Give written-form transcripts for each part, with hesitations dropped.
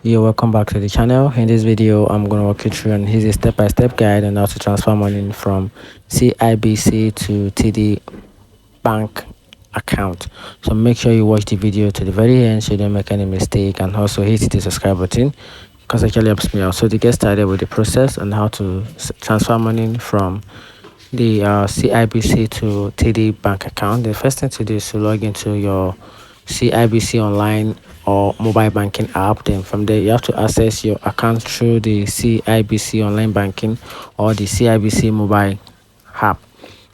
Yo, welcome back to the channel. In this video, I'm going to walk you through an easy step-by-step guide on how to transfer money from CIBC to TD bank account. So make sure you watch the video to the very end so you don't make any mistake, and also hit the subscribe button because it actually helps me out. So to get started with the process on how to transfer money from the CIBC to TD bank account, the first thing to do is to log into your CIBC online or mobile banking app. Then from there, you have to access your account through the CIBC online banking or the CIBC mobile app.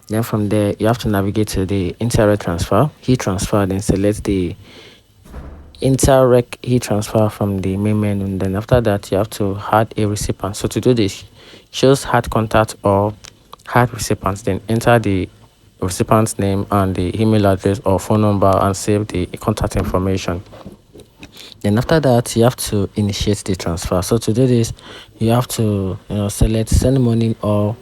Then from there, you have to navigate to the indirect transfer, e-transfer, then select the indirect e-transfer from the main menu. And then after that, you have to add a recipient. So to do this, choose add contact or add recipients, then enter the recipient's name and the email address or phone number and save the contact information. Then after that, you have to initiate the transfer. So to do this, you have to select send money or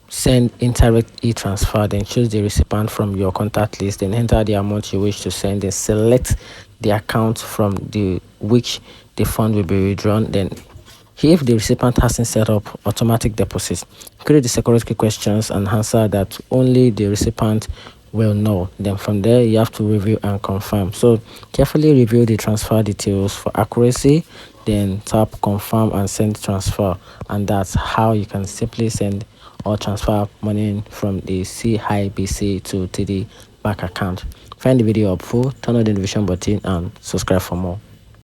send indirect e-transfer, then choose the recipient from your contact list, then enter the amount you wish to send, then select the account from which the fund will be withdrawn. Then if the recipient hasn't set up automatic deposits, create the security questions and answer that only the recipient will know. Then from there, you have to review and confirm. So carefully review the transfer details for accuracy, then tap confirm and send transfer, and that's how you can simply send or transfer money from the CIBC to TD bank account. Find the video helpful, turn on the notification button and subscribe for more.